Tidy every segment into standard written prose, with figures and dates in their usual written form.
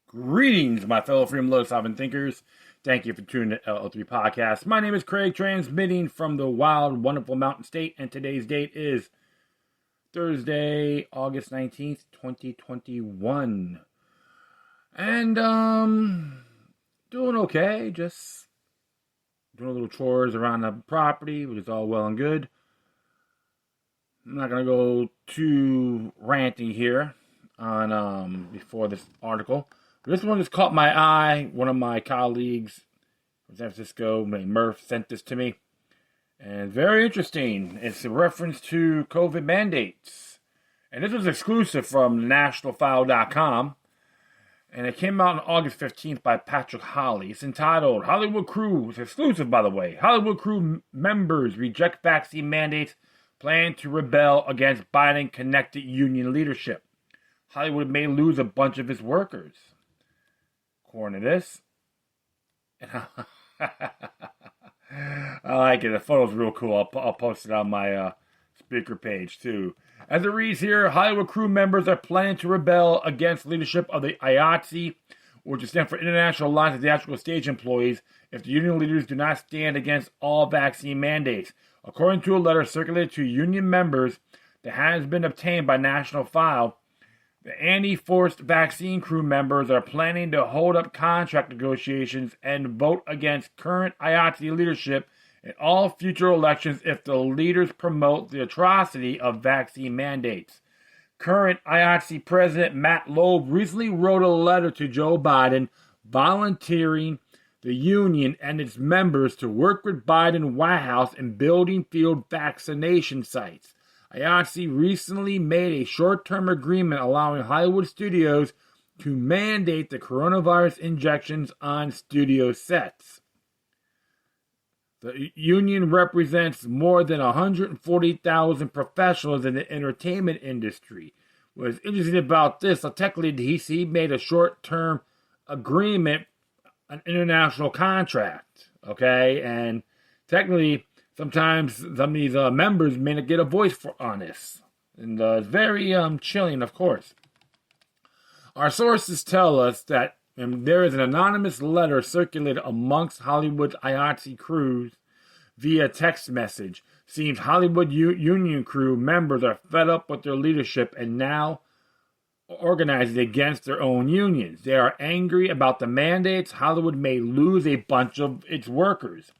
Greetings, my fellow freedom lovers, sovereign thinkers. Thank you for tuning to LO3 Podcast. My name is Craig, transmitting from the wild, wonderful Mountain State, and today's date is Thursday, August 19th, 2021. And, doing okay, just doing a little chores around the property, which is all well and good. I'm not going to go too ranty here on before this article. This one just caught my eye. One of my colleagues from San Francisco, named Murph, sent this to me. And very interesting. It's a reference to COVID mandates. And this was exclusive from nationalfile.com. And it came out on August 15th by Patrick Holly. It's entitled, Hollywood Crew, it's exclusive by the way, Hollywood Crew members reject vaccine mandates, plan to rebel against Biden-connected union leadership. Hollywood may lose a bunch of its workers. According to this. I like it. The photo's real cool. I'll post it on my speaker page too. As it reads here, Hollywood Crew members are planning to rebel against leadership of the IATSE, which is stand for International Alliance of Theatrical Stage Employees, if the union leaders do not stand against all vaccine mandates. According to a letter circulated to union members that has been obtained by National File, the anti-forced vaccine crew members are planning to hold up contract negotiations and vote against current IATSE leadership in all future elections if the leaders promote the atrocity of vaccine mandates. Current IATSE President Matt Loeb recently wrote a letter to Joe Biden volunteering the union and its members to work with Biden White House in building field vaccination sites. IATSE recently made a short-term agreement allowing Hollywood studios to mandate the coronavirus injections on studio sets. The union represents more than 140,000 professionals in the entertainment industry. What's interesting about this, technically he made a short-term agreement, an international contract, okay? And technically, sometimes some of these members may not get a voice on this. And it's very chilling, of course. Our sources tell us that there is an anonymous letter circulated amongst Hollywood's IATSE crews via text message. Seems Hollywood union crew members are fed up with their leadership and now organizing against their own unions. They are angry about the mandates. Hollywood may lose a bunch of its workers.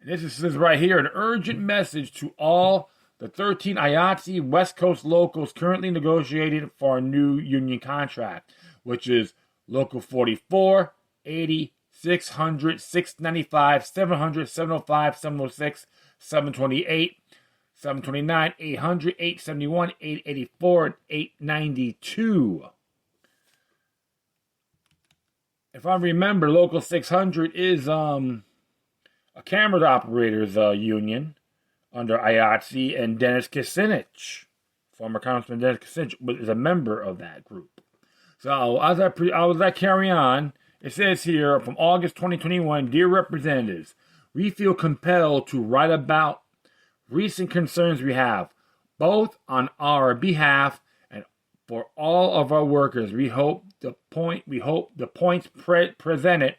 And this says right here, an urgent message to all the 13 IATSE West Coast locals currently negotiating for a new union contract, which is Local 44, 80, 600, 695, 700, 705, 706, 728, 729, 800, 871, 884, and 892. If I remember, Local 600 is a camera operators union under IATSE, and Dennis Kucinich, former Congressman Dennis Kucinich, is a member of that group. So as I carry on, it says here from August 2021, dear representatives, we feel compelled to write about recent concerns we have, both on our behalf and for all of our workers. We hope the points presented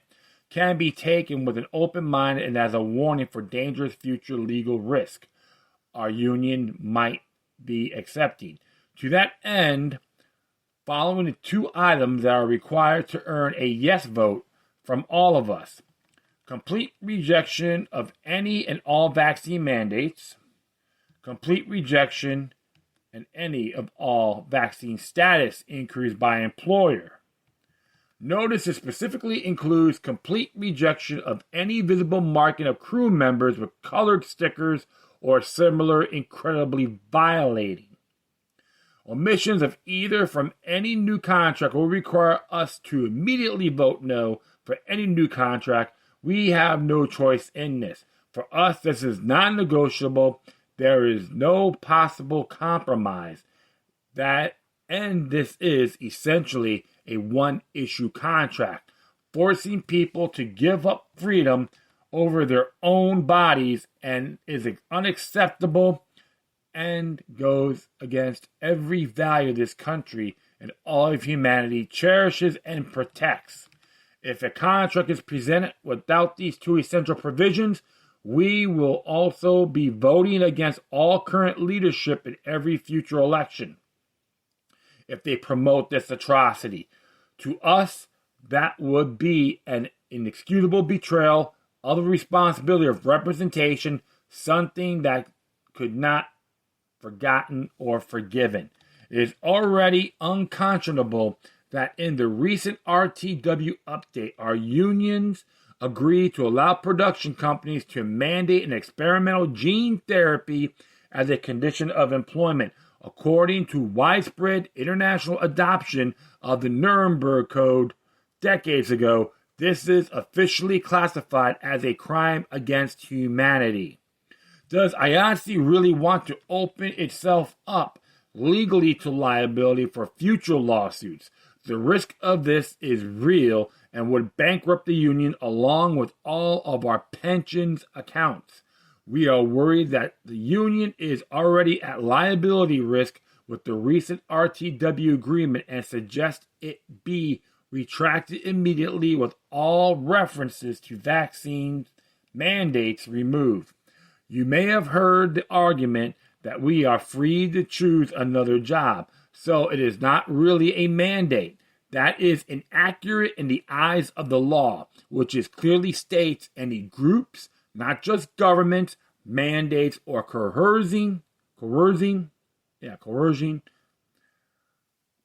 can be taken with an open mind and as a warning for dangerous future legal risk our union might be accepting. To that end, following the two items that are required to earn a yes vote from all of us: complete rejection of any and all vaccine mandates, complete rejection and any of all vaccine status inquiries by employer. Notice it specifically includes complete rejection of any visible marking of crew members with colored stickers or similar, incredibly violating. Omissions of either from any new contract will require us to immediately vote no for any new contract. We have no choice in this. For us, this is non-negotiable. There is no possible compromise. This is essentially a one-issue contract, forcing people to give up freedom over their own bodies, and is unacceptable and goes against every value of this country and all of humanity cherishes and protects. If a contract is presented without these two essential provisions, we will also be voting against all current leadership in every future election if they promote this atrocity. To us, that would be an inexcusable betrayal of the responsibility of representation, something that could not be forgotten or forgiven. It is already unconscionable that in the recent RTW update, our unions agreed to allow production companies to mandate an experimental gene therapy as a condition of employment, according to widespread international adoption of the Nuremberg Code decades ago. This is officially classified as a crime against humanity. Does IATSE really want to open itself up legally to liability for future lawsuits? The risk of this is real and would bankrupt the union along with all of our pensions accounts. We are worried that the union is already at liability risk with the recent RTW agreement and suggest it be retracted immediately with all references to vaccine mandates removed. You may have heard the argument that we are free to choose another job, so it is not really a mandate. That is inaccurate in the eyes of the law, which is clearly states any groups, not just governments, mandates, or coercing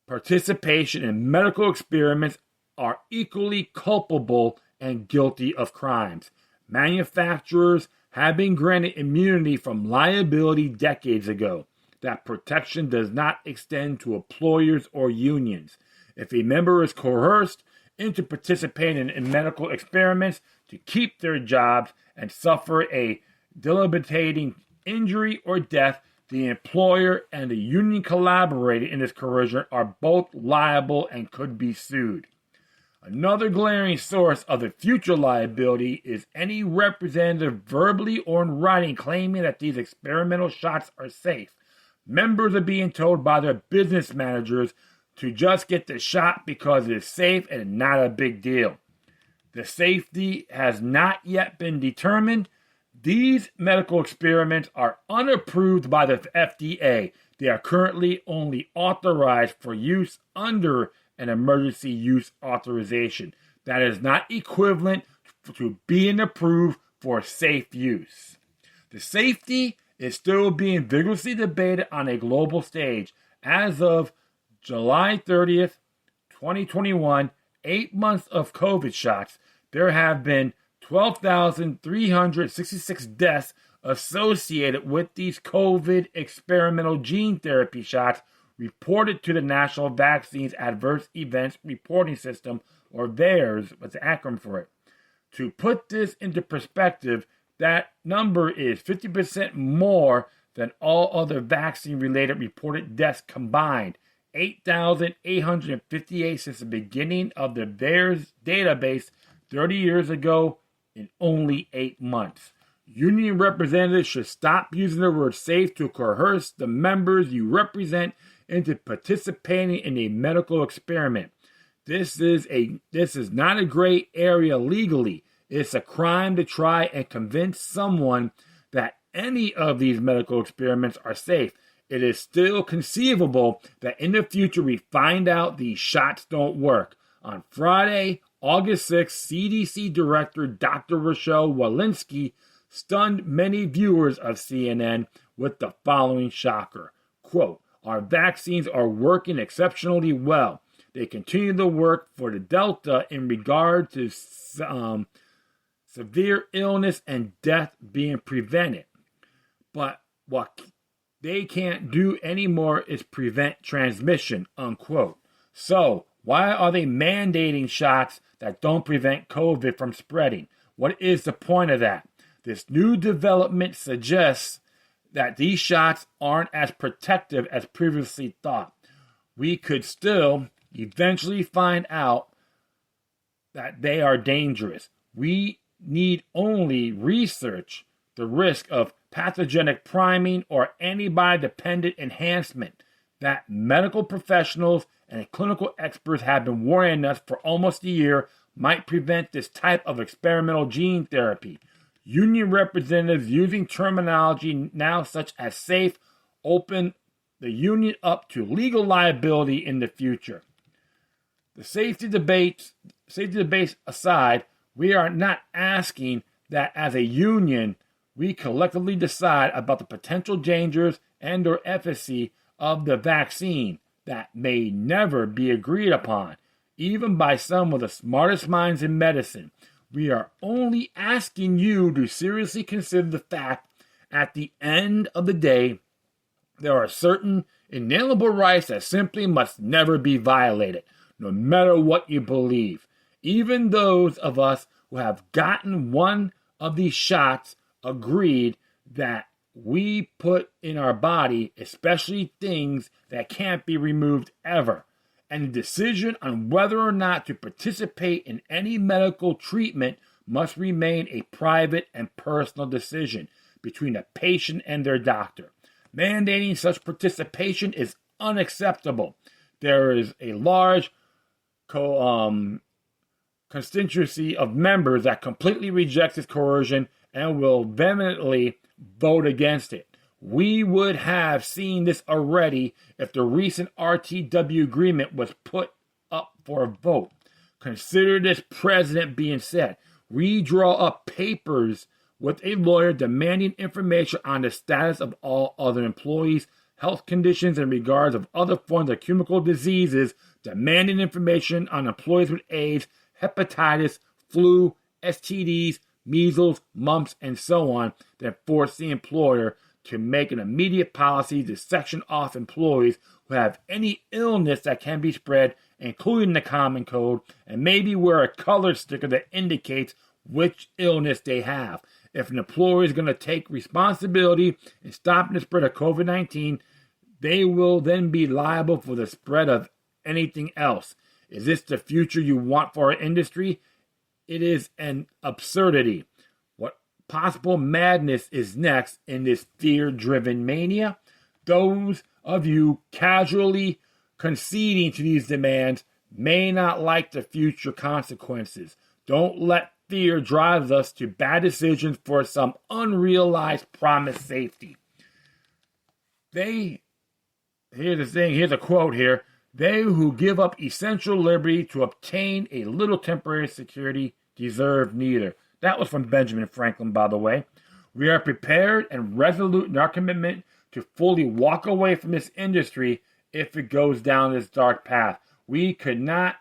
participation in medical experiments are equally culpable and guilty of crimes. Manufacturers have been granted immunity from liability decades ago. That protection does not extend to employers or unions. If a member is coerced into participating in medical experiments to keep their jobs and suffer a debilitating injury or death, the employer and the union collaborating in this coercion are both liable and could be sued. Another glaring source of the future liability is any representative verbally or in writing claiming that these experimental shots are safe. Members are being told by their business managers to just get the shot because it is safe and not a big deal. The safety has not yet been determined. These medical experiments are unapproved by the FDA. They are currently only authorized for use under an emergency use authorization. That is not equivalent to being approved for safe use. The safety is still being vigorously debated on a global stage. As of July 30th, 2021, 8 months of COVID shots, there have been 12,366 deaths associated with these COVID experimental gene therapy shots reported to the National Vaccines Adverse Events Reporting System, or VAERS, what's the acronym for it. To put this into perspective, that number is 50% more than all other vaccine-related reported deaths combined, 8,858 since the beginning of the VAERS database 30 years ago in only 8 months. Union representatives should stop using the word safe to coerce the members you represent into participating in a medical experiment. This is not a gray area legally. It's a crime to try and convince someone that any of these medical experiments are safe. It is still conceivable that in the future we find out these shots don't work. On Friday, August 6th, CDC Director Dr. Rochelle Walensky stunned many viewers of CNN with the following shocker. Quote, "Our vaccines are working exceptionally well. They continue to work for the Delta in regard to severe illness and death being prevented. But what they can't do anymore is prevent transmission," unquote. So, why are they mandating shots that don't prevent COVID from spreading? What is the point of that? This new development suggests that these shots aren't as protective as previously thought. We could still eventually find out that they are dangerous. We need only research the risk of pathogenic priming or antibody-dependent enhancement that medical professionals and clinical experts have been warning us for almost a year might prevent this type of experimental gene therapy. Union representatives using terminology now such as safe open the union up to legal liability in the future. The safety debates aside, we are not asking that as a union we collectively decide about the potential dangers and or efficacy of the vaccine that may never be agreed upon, even by some of the smartest minds in medicine. We are only asking you to seriously consider the fact at the end of the day, there are certain inalienable rights that simply must never be violated, no matter what you believe. Even those of us who have gotten one of these shots agreed that we put in our body, especially things that can't be removed ever. And the decision on whether or not to participate in any medical treatment must remain a private and personal decision between a patient and their doctor. Mandating such participation is unacceptable. There is a large constituency of members that completely rejects this coercion and will vehemently vote against it. We would have seen this already if the recent RTW agreement was put up for a vote. Consider this precedent being set. We draw up papers with a lawyer demanding information on the status of all other employees, health conditions in regards of other forms of communicable diseases, demanding information on employees with AIDS, hepatitis, flu, STDs, measles, mumps, and so on, that force the employer to make an immediate policy to section off employees who have any illness that can be spread, including the common cold, and maybe wear a color sticker that indicates which illness they have. If an employer is going to take responsibility in stopping the spread of COVID-19, they will then be liable for the spread of anything else. Is this the future you want for our industry? It is an absurdity. What possible madness is next in this fear-driven mania? Those of you casually conceding to these demands may not like the future consequences. Don't let fear drive us to bad decisions for some unrealized promised safety. Here's a quote here. They who give up essential liberty to obtain a little temporary security deserve neither. That was from Benjamin Franklin, by the way. We are prepared and resolute in our commitment to fully walk away from this industry if it goes down this dark path. We could not,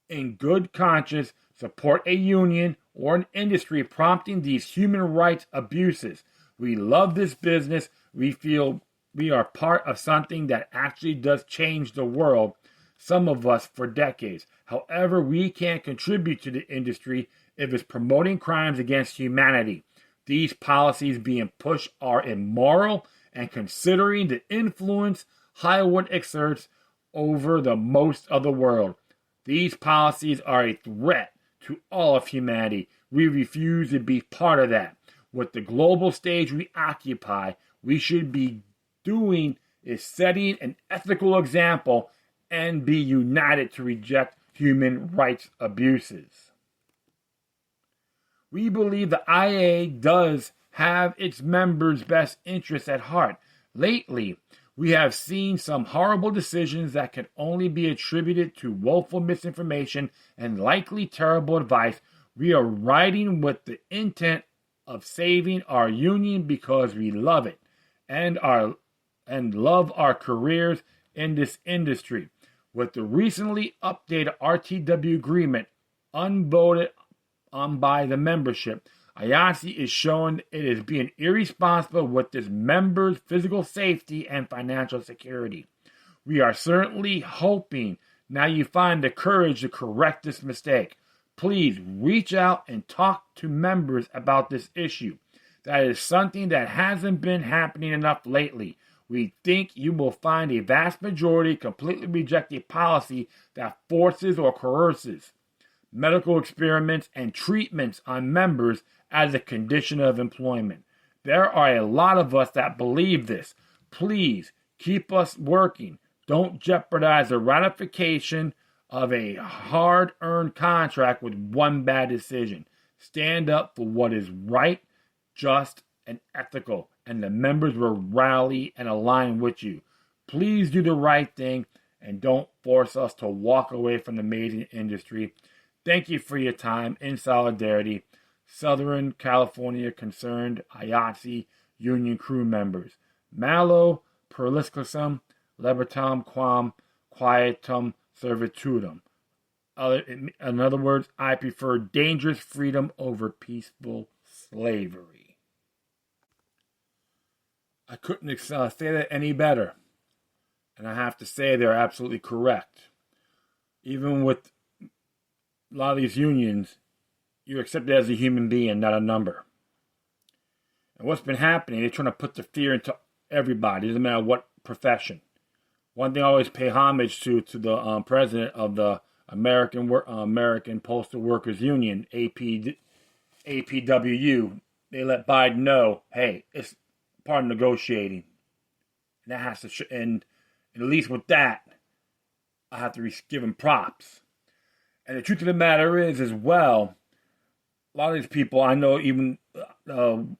in good conscience, support a union or an industry prompting these human rights abuses. We love this business. We feel we are part of something that actually does change the world, some of us for decades. However, we can't contribute to the industry if it's promoting crimes against humanity. These policies being pushed are immoral, and considering the influence Hollywood exerts over the most of the world, these policies are a threat to all of humanity. We refuse to be part of that. With the global stage we occupy, we should be doing is setting an ethical example and be united to reject human rights abuses. We believe the IA does have its members' best interests at heart. Lately, we have seen some horrible decisions that can only be attributed to woeful misinformation and likely terrible advice. We are writing with the intent of saving our union because we love it and love our careers in this industry. With the recently updated RTW agreement unvoted on by the membership, IATSE is showing it is being irresponsible with its members' physical safety and financial security. We are certainly hoping now you find the courage to correct this mistake. Please reach out and talk to members about this issue. That is something that hasn't been happening enough lately. We think you will find a vast majority completely reject a policy that forces or coerces medical experiments and treatments on members as a condition of employment. There are a lot of us that believe this. Please keep us working. Don't jeopardize the ratification of a hard-earned contract with one bad decision. Stand up for what is right, just, and ethical, and the members will rally and align with you. Please do the right thing and don't force us to walk away from the amazing industry. Thank you for your time. In solidarity, Southern California Concerned IATSE Union crew members. Malo perliscusum libertam quam quietum servitudum. In other words, I prefer dangerous freedom over peaceful slavery. I couldn't say that any better. And I have to say they're absolutely correct. Even with a lot of these unions, you're accepted as a human being, not a number. And what's been happening, they're trying to put the fear into everybody. It doesn't matter what profession. One thing I always pay homage to the president of the American Postal Workers Union, APWU. They let Biden know, hey, it's part of negotiating. And that has to, and at least with that, I have to give him props. And the truth of the matter is, as well, a lot of these people, I know even the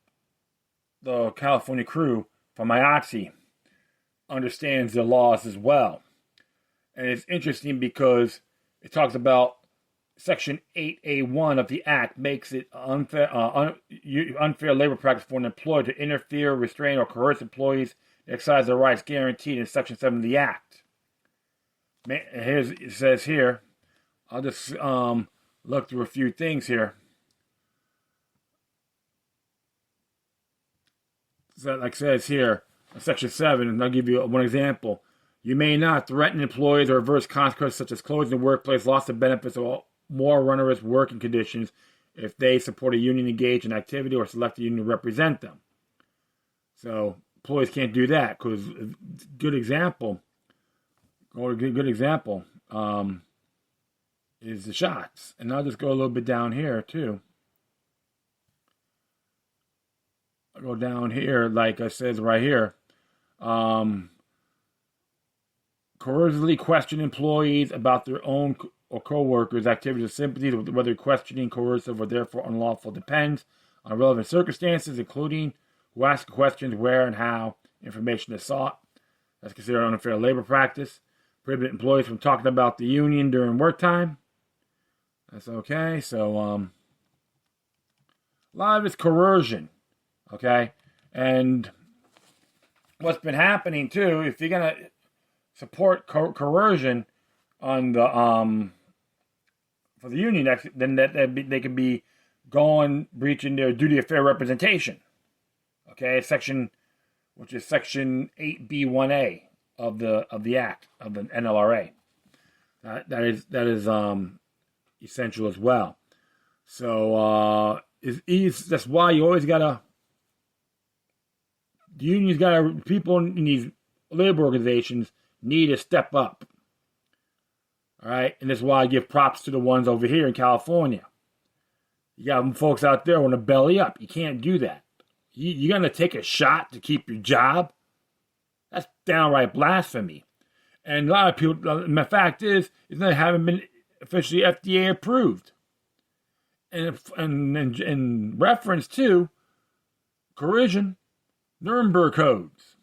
California crew from IATSE understands the laws as well. And it's interesting because it talks about Section 8A1 of the Act makes it unfair labor practice for an employer to interfere, restrain, or coerce employees to exercise their rights guaranteed in Section 7 of the Act. It says here, I'll just look through a few things here. So, like it says here, Section 7, and I'll give you one example. You may not threaten employees or adverse consequences such as closing the workplace, loss of benefits, or more onerous working conditions if they support a union engaged in activity or select a union to represent them. So employees can't do that because good example is the shots. And I'll just go a little bit down here too. I'll go down here, like it says right here. Coercively question employees about their own or co-workers' activities or sympathies, whether questioning coercive or therefore unlawful, depends on relevant circumstances, including who asks questions, where and how information is sought. That's considered unfair labor practice. Prohibit employees from talking about the union during work time. That's okay. So, a lot of it's coercion. Okay? And what's been happening, too, if you're going to support coercion on the for the union, then they could be breaching their duty of fair representation. Okay, which is Section 8B1A of the Act of the NLRA. That is essential as well. So that's why you always gotta. The unions people in these labor organizations need to step up. All right, and that's why I give props to the ones over here in California. You got folks out there want to belly up. You can't do that. You're going to take a shot to keep your job? That's downright blasphemy. And a lot of people, the fact is they haven't been officially FDA approved. And in reference to coercion, Nuremberg Codes.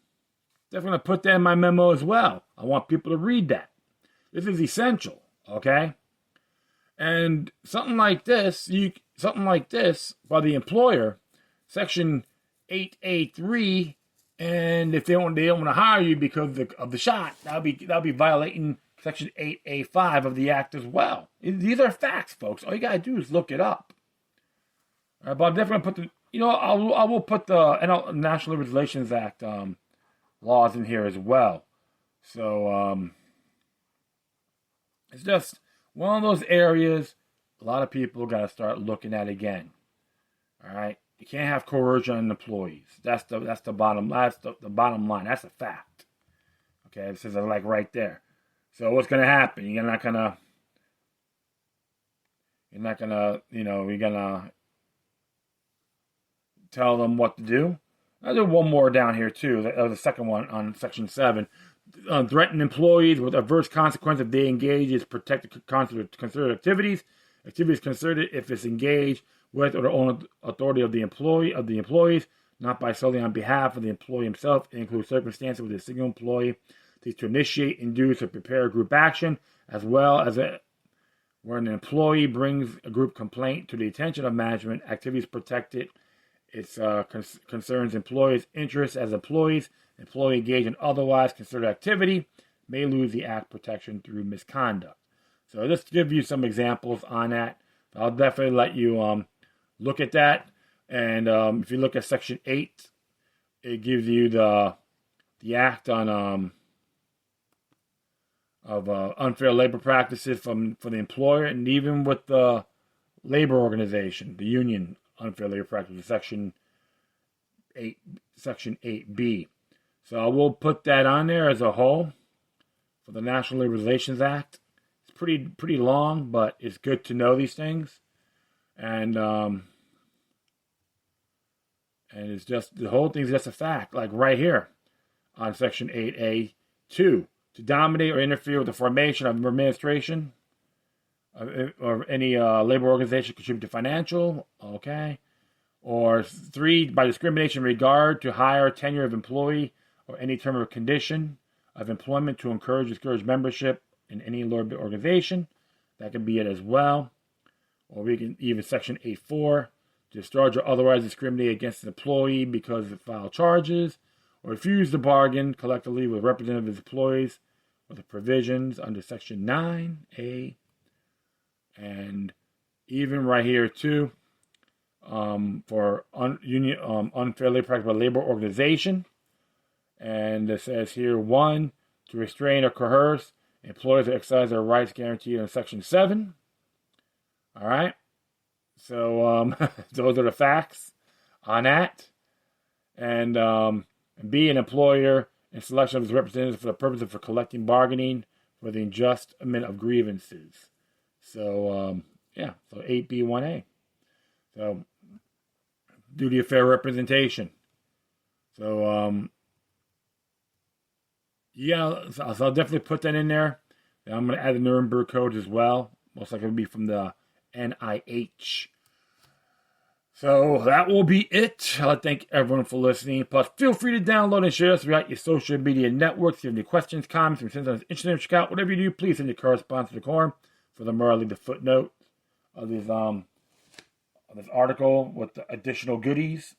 Definitely going to put that in my memo as well. I want people to read that. This is essential, okay? And something like this by the employer, Section 8A3, and if they don't want to hire you because of the shot, that'll be violating Section 8A5 of the Act as well. These are facts, folks. All you gotta do is look it up. All right, but I'm definitely gonna put I will put the National Labor Relations Act laws in here as well. So it's just one of those areas a lot of people got to start looking at again. All right, you can't have coercion on employees. That's the bottom. That's the bottom line. That's a fact. Okay, it says like right there. So what's going to happen? You're gonna tell them what to do. I'll do one more down here too. That was the second one on Section 7. threaten employees with adverse consequence if they engage in protected concerted activities. Activities concerted if it's engaged with or the own authority of the employees, not by solely on behalf of the employee himself. It includes circumstances where the single employee seeks to initiate, induce, or prepare a group action, as well as when an employee brings a group complaint to the attention of management. Activities protected. It concerns employees' interests as employees. Employee engaged in otherwise concerted activity may lose the act protection through misconduct. So just to give you some examples on that, I'll definitely let you look at that. And if you look at Section 8, it gives you the act on of unfair labor practices for the employer, and even with the labor organization, the union, unfair labor practices, Section 8B. So I will put that on there as a whole for the National Labor Relations Act. It's pretty long, but it's good to know these things. And it's just, the whole thing's just a fact. Like right here on Section 8A2, to dominate or interfere with the formation of administration or any labor organization contribute to financial, okay. Or 3, by discrimination in regard to hire, tenure of employee, or any term or condition of employment to encourage or discourage membership in any labor organization. That could be it as well. Or we can even Section 8.4, discharge or otherwise discriminate against an employee because of filed charges, or refuse to bargain collectively with representative employees with the provisions under Section 9A. And even right here too, for unfair labor practice by labor organization. And it says here, 1, to restrain or coerce employees to exercise their rights guaranteed in Section 7. All right. So those are the facts on that. And B, an employer in selection of his representatives for the purpose of collecting bargaining for the adjustment of grievances. So, so 8B1A. So, duty of fair representation. So, so I'll definitely put that in there. And I'm going to add the Nuremberg Code as well. Most likely it'll be from the NIH. So that will be it. I'd like to thank everyone for listening. Plus, feel free to download and share us throughout your social media networks. If you have any questions, comments, or send us Instagram account, whatever you do, please send your correspondence to the quorum. For the I'll leave the footnote of this article with the additional goodies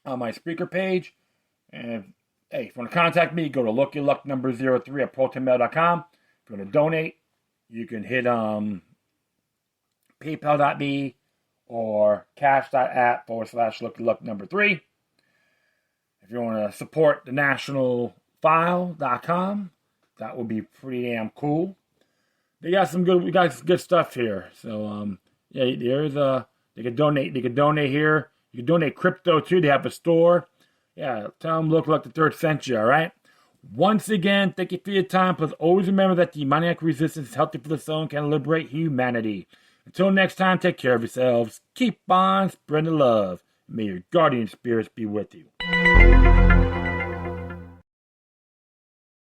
on my speaker page. And hey, if you want to contact me, go to lookyourluck03@protonmail.com. If you want to donate, you can hit paypal.me or cash.app/lookyourluck3. If you want to support the nationalfile.com, that would be pretty damn cool. We got good stuff here. So there's they can donate. They can donate here. You can donate crypto too. They have a store. Yeah, tell them Look Like the Third sent you. All right. Once again, thank you for your time. Please always remember that the demoniac resistance is healthy for the soul and can liberate humanity. Until next time, take care of yourselves. Keep on spreading the love. May your guardian spirits be with you.